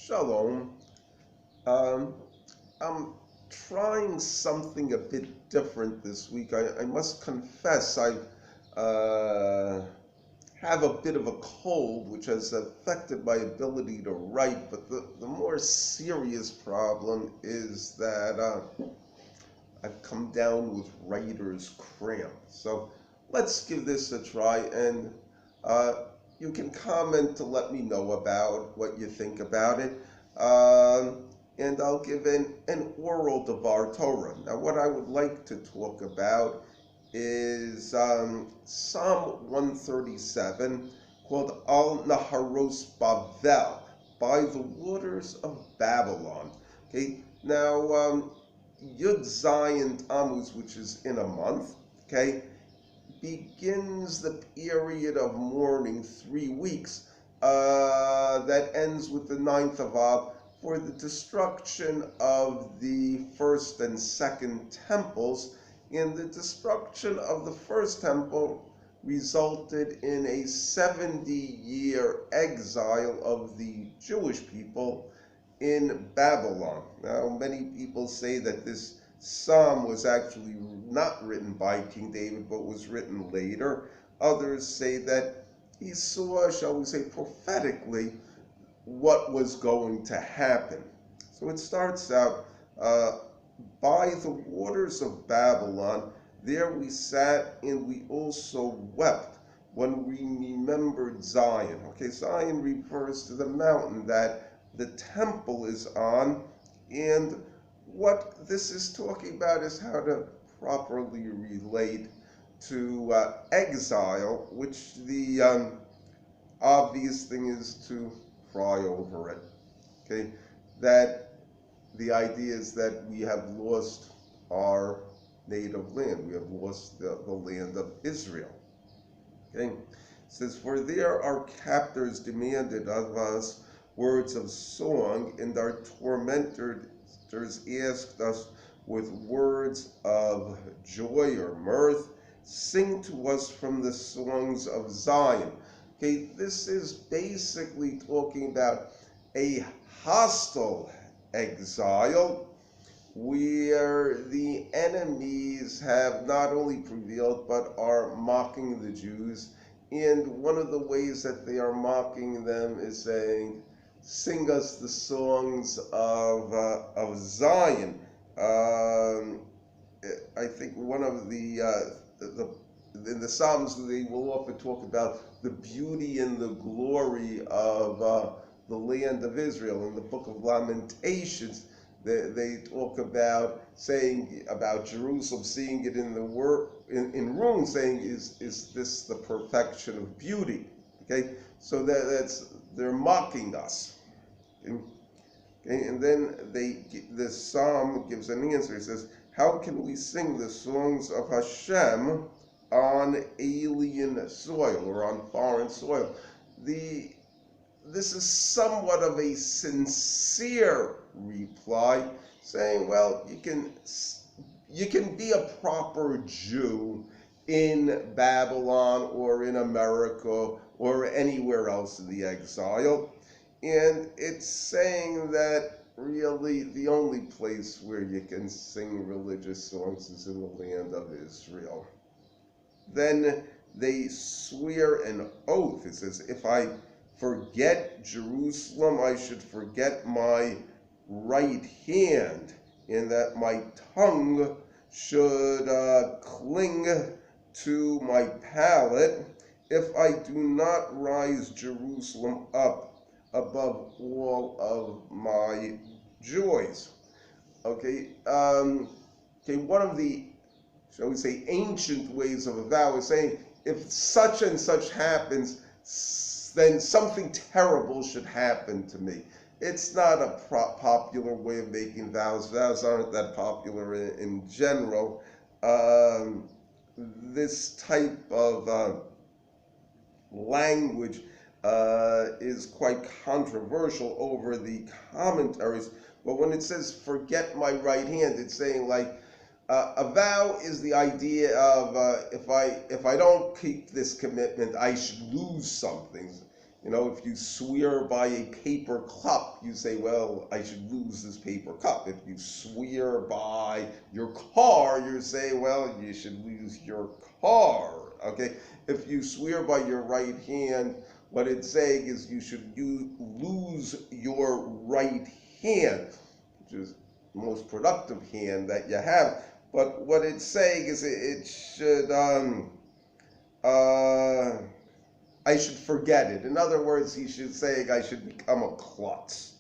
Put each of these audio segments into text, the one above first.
Shalom. I'm trying something a bit different this week. I must confess I have a bit of a cold, which has affected my ability to write, but the more serious problem is that I've come down with writer's cramp. So let's give this a try, and you can comment to let me know about what you think about it. And I'll give an oral Devar Torah. Now, what I would like to talk about is Psalm 137, called Al Naharos Bavel, by the waters of Babylon. Okay, now Yud Zayin Tammuz, which is in a month, okay, begins the period of mourning, 3 weeks, that ends with the 9th of Av, for the destruction of the first and second temples. And the destruction of the first temple resulted in a 70-year exile of the Jewish people in Babylon. Now, many people say that this psalm was actually not written by King David, but was written later. Others say that he saw, shall we say, prophetically, what was going to happen. So it starts out, by the waters of Babylon, there we sat and we also wept when we remembered Zion. Okay, Zion refers to the mountain that the temple is on, and what this is talking about is how to properly relate to exile, which the obvious thing is to cry over it. Okay, that the idea is that we have lost our native land. We have lost the land of Israel. Okay, it says, for there our captors demanded of us words of song, and our tormentors asked us with words of joy or mirth, sing to us from the songs of Zion. Okay, this is basically talking about a hostile exile where the enemies have not only prevailed but are mocking the Jews. And one of the ways that they are mocking them is saying, sing us the songs of Zion. I think one of in the Psalms, they will often talk about the beauty and the glory of the land of Israel. In the book of Lamentations, they talk about saying about Jerusalem, seeing it in in ruins, saying, is this the perfection of beauty? Okay, so they're mocking us. Okay? And then the psalm gives an answer. It says, how can we sing the songs of Hashem on alien soil or on foreign soil? This is somewhat of a sincere reply, saying, well, you can be a proper Jew in Babylon or in America or anywhere else in the exile. And it's saying that really the only place where you can sing religious songs is in the land of Israel. Then they swear an oath. It says, if I forget Jerusalem, I should forget my right hand, and that my tongue should cling to my palate, if I do not rise Jerusalem up above all of my joys. Okay, one of the, shall we say, ancient ways of a vow is saying, if such and such happens, then something terrible should happen to me. It's not a popular way of making vows. Vows aren't that popular in general. This type of language is quite controversial over the commentaries. But when it says, forget my right hand, it's saying like, a vow is the idea of if I don't keep this commitment, I should lose something. You know, if you swear by a paper cup, you say, well, I should lose this paper cup. If you swear by your car, you say, well, you should lose your car. Okay? If you swear by your right hand, what it's saying is you should lose your right hand, which is the most productive hand that you have. But what it's saying is it should, I should forget it. In other words, he should say I should become a klutz.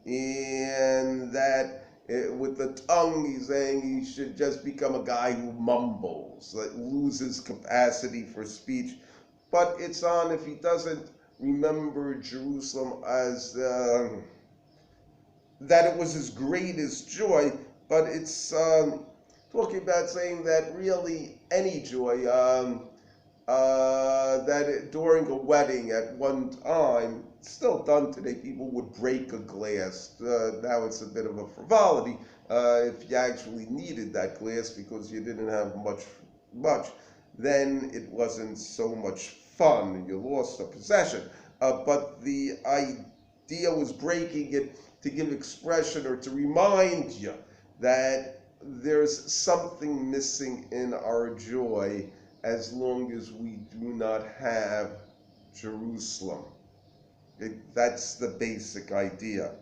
And that with the tongue, he's saying he should just become a guy who mumbles, that loses capacity for speech. But it's on if he doesn't remember Jerusalem as that it was his greatest joy, but it's talking about saying that really any joy, during a wedding at one time, it's still done today, people would break a glass. Now it's a bit of a frivolity if you actually needed that glass because you didn't have much, then it wasn't so much fun. You lost a possession. But the idea was breaking it to give expression or to remind you that there's something missing in our joy as long as we do not have Jerusalem. That's the basic idea.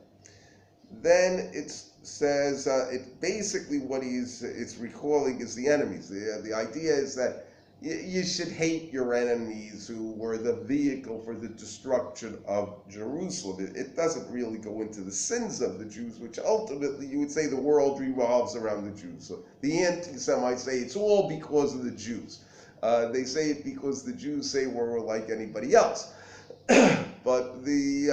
Then it says, it basically what it's recalling is the enemies. The idea is that you should hate your enemies who were the vehicle for the destruction of Jerusalem. It doesn't really go into the sins of the Jews, which ultimately you would say the world revolves around the Jews. So the anti-Semites say it's all because of the Jews. They say it because the Jews say we're like anybody else. But the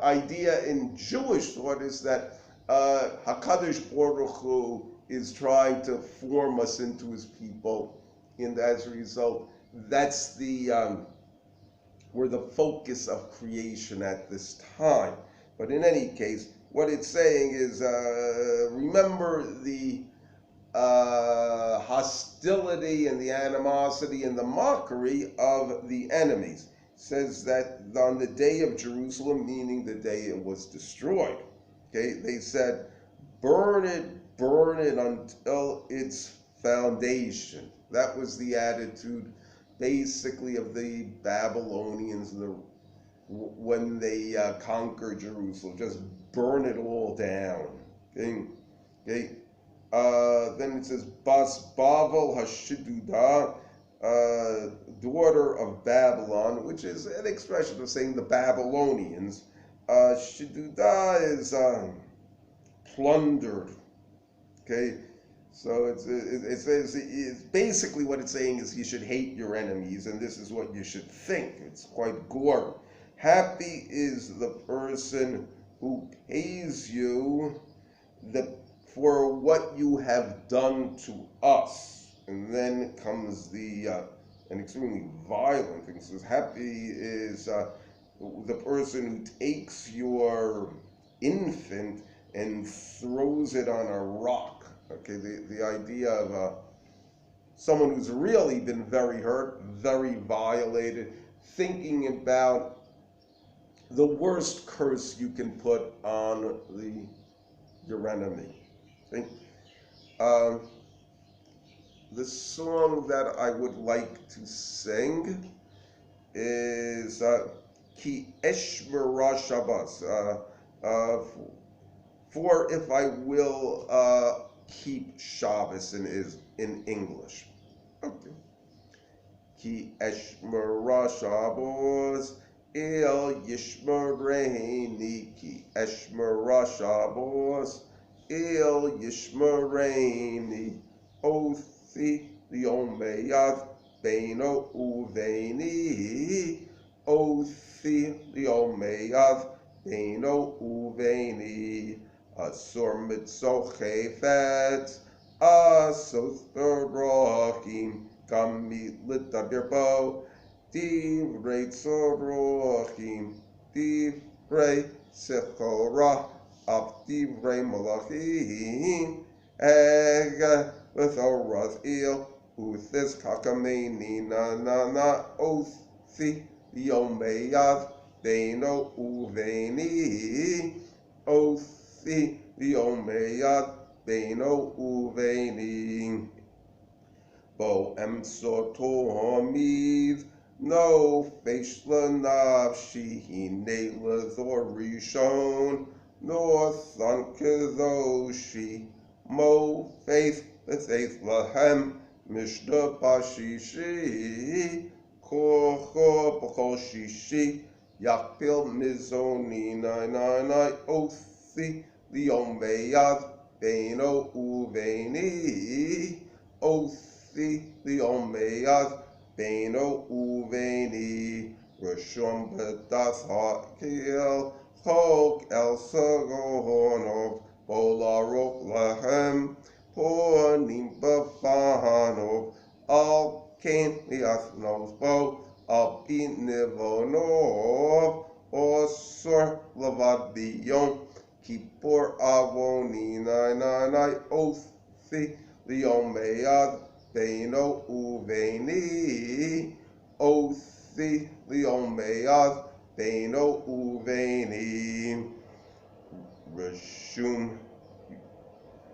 idea in Jewish thought is that HaKadosh Baruch Hu is trying to form us into his people, and as a result, that's we're the focus of creation at this time. But in any case, what it's saying is, remember the hostility and the animosity and the mockery of the enemies. It says that on the day of Jerusalem, meaning the day it was destroyed, okay, they said, burn it until its foundation. That was the attitude basically of the Babylonians when they conquered Jerusalem. Just burn it all down. Okay? Then it says, Bas Bavel Hashiduda, daughter of Babylon, which is an expression of saying the Babylonians. Shiduda is plundered. Okay, so it's basically what it's saying is you should hate your enemies, and this is what you should think. It's quite gory. Happy is the person who pays you for what you have done to us. And then comes an extremely violent thing. It says, happy is the person who takes your infant and throws it on a rock. Okay, the idea of someone who's really been very hurt, very violated, thinking about the worst curse you can put on your enemy. Okay? The song that I would like to sing is Ki Eshmarah Shabbat, for if I will keep Shabbos in English. Okay. Ki Eshmarah Shabbat El Yishmareini, Ki Eshmarah Shabbat El Yishmareini, Othi Liomeyad Beino Uveini, Othi Liomeyad Beino Uveini, Asur Mitzo Chefetz, Asoth Rochim, Kami Litabirbo, Divrei Tzorochim, Divrei Sechorah, Af Divrei Malachim, Ega V'Thorath Il, Uthis Kakameni, Na Othi liomeyad beino uveini, othi liomeyad beino uveini. Bo emsoto hamid, no feish lenafshi, hine lethor rishon, nor thunk kadoshi, mo faith faith lahem, mishda bashishi, kocho b'chol shishi, yakpil mizoni nai othi, liom veyad, beino uveini, othi, liom veyad, beino uveini, rishon b'das ha'kil, chok el sagonov, bolarok lahem, ponim b'fanov, al kain liathnos bo, al bin nivonov, osor lavad biyom, kippur avoni nai othi, liom veyad, beino uveini, othi, liom veyad, beino uveini. Rishum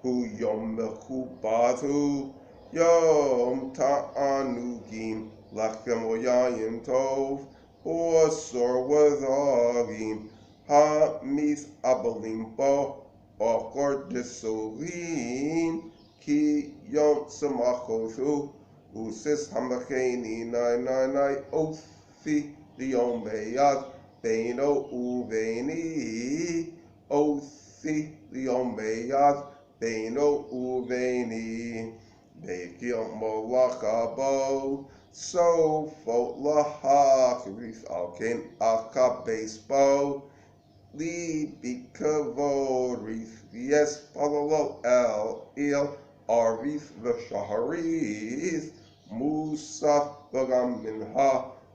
hu yom mechubatu, yom ta'anugim, lachem oyayim tov, osor wadagim, ha-mith abalim bo, okor disolim, ki yom samachotu, usis hamacheni nai othi, liom veyad, beino uveini, othi, liom veyad, beino uveini. Be'kil molach bo, so fot lahachrith al ken akabes bo, li bikavorith, yes palalo el il, arith v'shaharith, musaf v'gam minha,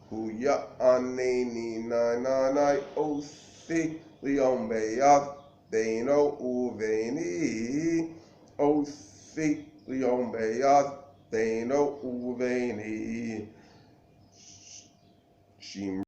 hu ya'aneni nai othi, liom veyad, beino uveini, othi, liom veyad, beino uveini.